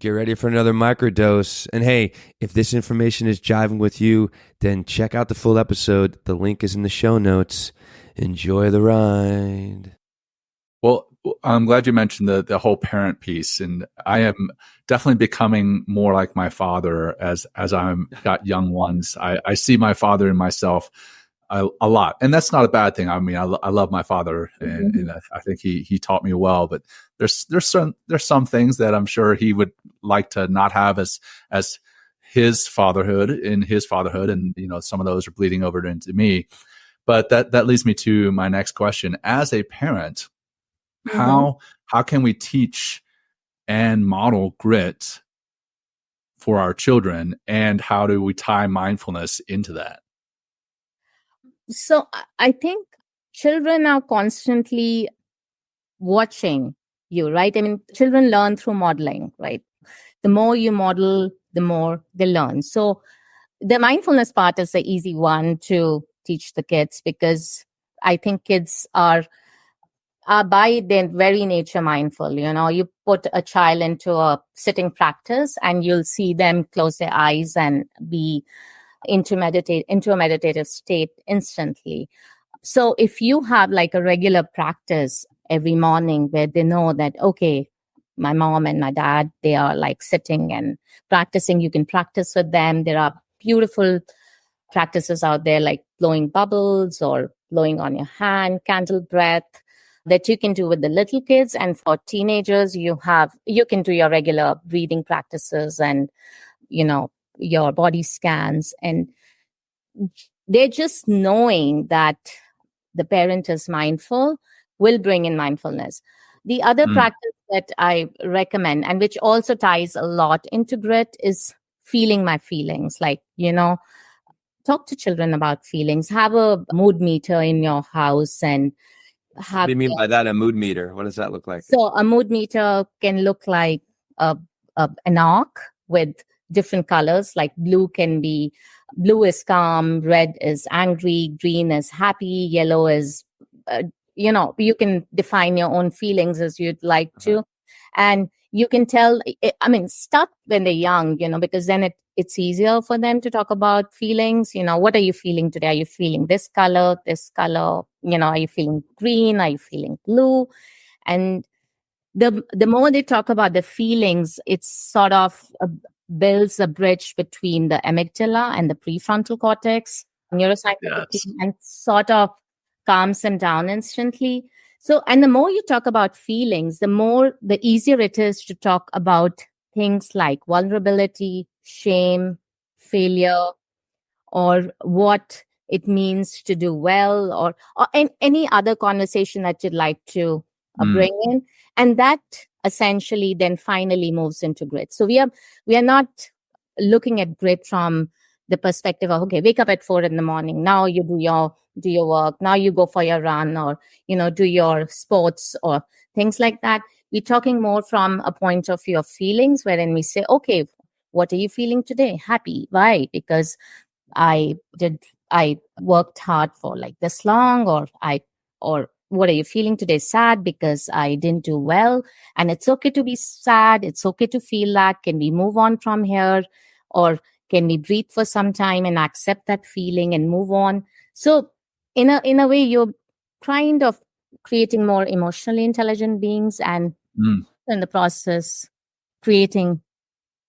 Get ready for another microdose. And hey, if this information is jiving with you, then check out the full episode. The link is in the show notes. Enjoy the ride. Well, I'm glad you mentioned the whole parent piece. And I am definitely becoming more like my father as I'm got young ones. I see my father in myself a lot. And that's not a bad thing. I mean, I love my father, and I think he taught me well, but there's some things that I'm sure he would like to not have as his fatherhood. And, some of those are bleeding over into me. But that leads me to my next question. As a parent, how can we teach and model grit for our children, and how do we tie mindfulness into that? So I think children are constantly watching you, right? I mean, children learn through modeling, right? The more you model, the more they learn. So the mindfulness part is the easy one to teach the kids, because I think kids are by their very nature mindful. You put a child into a sitting practice and you'll see them close their eyes and be into a meditative state instantly. So if you have like a regular practice every morning where they know that, okay, my mom and my dad, they are like sitting and practicing, you can practice with them. There are beautiful practices out there like blowing bubbles or blowing on your hand, candle breath, that you can do with the little kids. And for teenagers, you can do your regular breathing practices and, your body scans. And they're just knowing that the parent is mindful will bring in mindfulness. The other practice that I recommend, and which also ties a lot into grit, is feeling my feelings. Like, talk to children about feelings. Have a mood meter in your house and What do you mean by that, a mood meter? What does that look like? So a mood meter can look like an arc with different colors. Like blue is calm, red is angry, green is happy, yellow is, you can define your own feelings as you'd like to. And you can tell, start when they're young, because then it's easier for them to talk about feelings. What are you feeling today? Are you feeling this color? Are you feeling green? Are you feeling blue? And the more they talk about the feelings, it's sort of builds a bridge between the amygdala and the prefrontal cortex, neuroscientific team, and sort of calms them down instantly. So, and the more you talk about feelings, the easier it is to talk about things like vulnerability, shame, failure, or what it means to do well, or any other conversation that you'd like to bring in. And that essentially then finally moves into grit. So we are not looking at grit from the perspective of, okay, wake up at 4 a.m. Now you do your work. Now you go for your run, or, do your sports or things like that. We're talking more from a point of view of feelings, wherein we say, okay, what are you feeling today? Happy. Why? Because I worked hard for like this long, or what are you feeling today? Sad because I didn't do well. And it's okay to be sad. It's okay to feel that. Can we move on from here? Or can we breathe for some time and accept that feeling and move on? So in a way, you're kind of creating more emotionally intelligent beings, and in the process, creating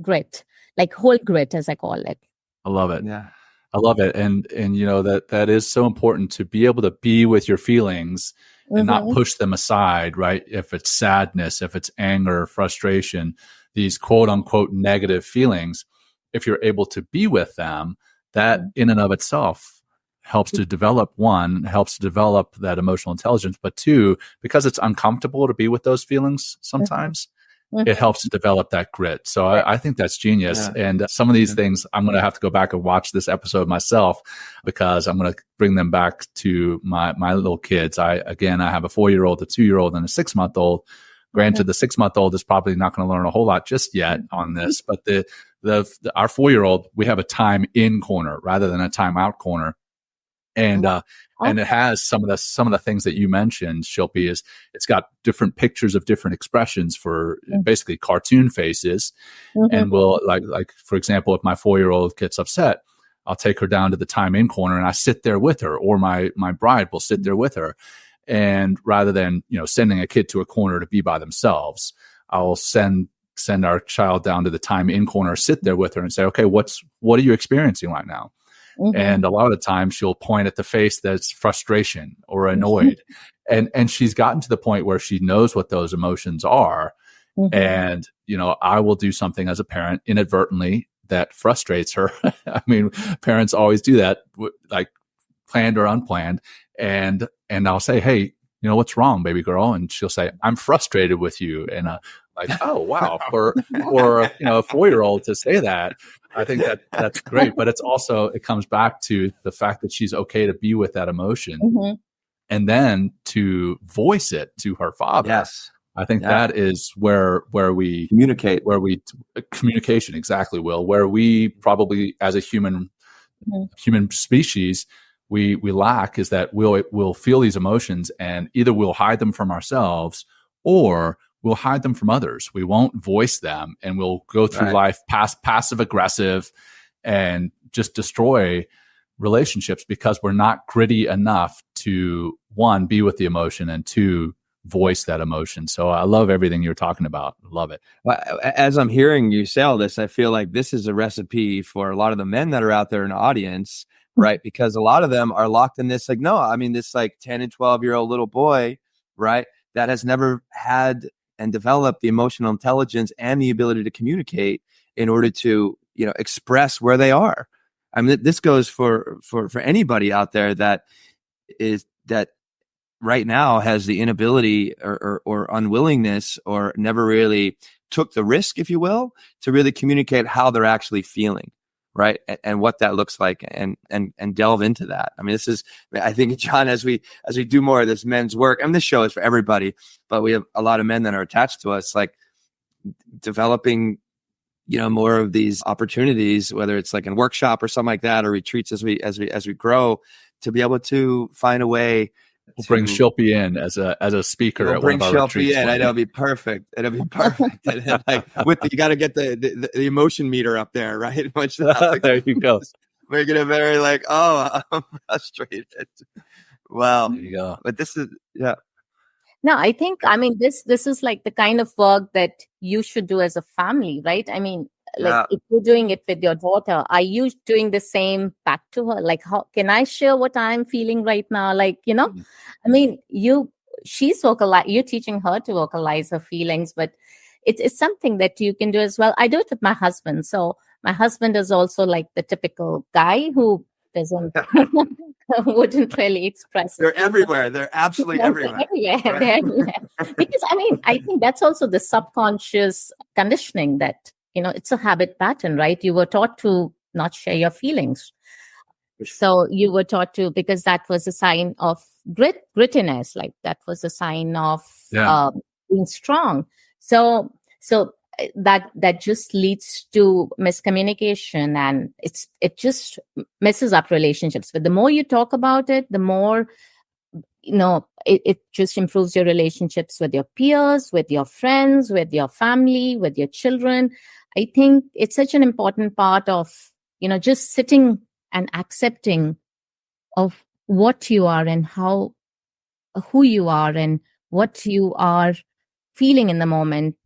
grit, like whole grit, as I call it. I love it. Yeah. I love it. And that is so important, to be able to be with your feelings and not push them aside, right? If it's sadness, if it's anger, frustration, these quote unquote negative feelings, if you're able to be with them, that in and of itself helps to develop that emotional intelligence, but two, because it's uncomfortable to be with those feelings sometimes, it helps to develop that grit. So I think that's genius. Yeah. And some of these things, I'm going to have to go back and watch this episode myself, because I'm going to bring them back to my little kids. I have a 4-year-old, a 2-year-old, and a 6-month-old. Granted, the 6-month-old is probably not going to learn a whole lot just yet on this, but our 4-year-old, we have a time in corner rather than a time out corner. And Okay. and it has some of the things that you mentioned, Shilpi, is it's got different pictures of different expressions for basically cartoon faces. And will like for example, if my 4-year-old gets upset, I'll take her down to the time in corner and I sit there with her, or my bride will sit there with her. And rather than, sending a kid to a corner to be by themselves, I'll send our child down to the time in corner, sit there with her and say, okay, what are you experiencing right now? And a lot of the time she'll point at the face that's frustration or annoyed. And she's gotten to the point where she knows what those emotions are. And, I will do something as a parent inadvertently that frustrates her. I mean, parents always do that, like planned or unplanned. And I'll say, hey, what's wrong, baby girl? And she'll say, I'm frustrated with you. And like, oh, wow. For a 4-year-old to say that, I think that's great. But it comes back to the fact that she's okay to be with that emotion and then to voice it to her father. Yes. I think that is where we communicate, communication, exactly, Will, where we probably as a human species, we lack is that we'll feel these emotions and either we'll hide them from ourselves or we'll hide them from others. We won't voice them and we'll go through life passive aggressive and just destroy relationships because we're not gritty enough to, one, be with the emotion, and two, voice that emotion. So I love everything you're talking about. Love it. Well, as I'm hearing you say all this, I feel like this is a recipe for a lot of the men that are out there in the audience, right? Because a lot of them are locked in this, like, no, I mean, this like 10 and 12-year-old little boy, right? That has never had and developed the emotional intelligence and the ability to communicate in order to, express where they are. I mean, this goes for anybody out there that right now has the inability or unwillingness or never really took the risk, if you will, to really communicate how they're actually feeling, right? And what that looks like and delve into that. I mean, I think, John, as we do more of this men's work, and this show is for everybody, but we have a lot of men that are attached to us, like developing, more of these opportunities, whether it's like in workshop or something like that, or retreats as we grow, to be able to find a way. We'll bring Shilpi in as a speaker at one of our retreats. I know, it'll be perfect. It'll be perfect. Like you got to get the emotion meter up there, right? There you go. We're gonna very like, oh, I'm frustrated. Wow. There you go. But this is No, I think, this is like the kind of work that you should do as a family, right? I mean, like if you're doing it with your daughter, are you doing the same back to her? Like, how can I share what I'm feeling right now? Like, I mean, you're teaching her to vocalize her feelings, but it's something that you can do as well. I do it with my husband. So my husband is also like the typical guy who wouldn't really express it. They're everywhere. They're absolutely everywhere. They're everywhere. Because I think that's also the subconscious conditioning that, it's a habit pattern, right? You were taught to not share your feelings. So you were taught to, because that was a sign of grittiness, like that was a sign of being strong. So that just leads to miscommunication, and it just messes up relationships. But the more you talk about it, the more, it just improves your relationships with your peers, with your friends, with your family, with your children. I think it's such an important part of, just sitting and accepting of what you are and who you are and what you are feeling in the moment,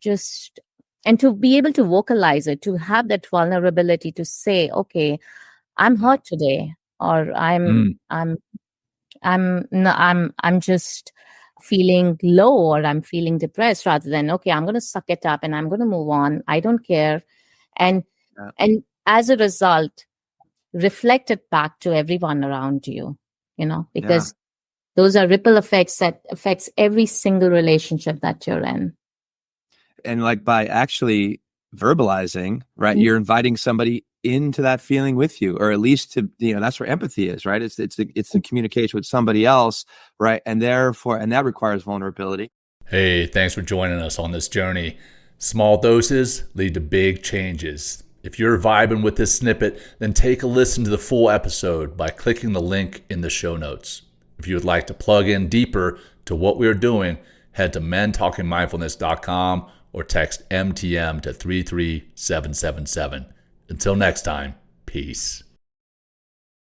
and to be able to vocalize it, to have that vulnerability to say, okay, I'm hurt today, or I'm just feeling low, or I'm feeling depressed, rather than, okay, I'm going to suck it up and I'm going to move on. I don't care. And as a result, reflect it back to everyone around you, because those are ripple effects that affects every single relationship that you're in. And like by actually verbalizing, right, you're inviting somebody into that feeling with you, or at least to, that's where empathy is, right? It's the communication with somebody else, right? And that requires vulnerability. Hey, thanks for joining us on this journey. Small doses lead to big changes. If you're vibing with this snippet, then take a listen to the full episode by clicking the link in the show notes. If you would like to plug in deeper to what we're doing, head to mentalkingmindfulness.com or text MTM to 33777. Until next time, peace.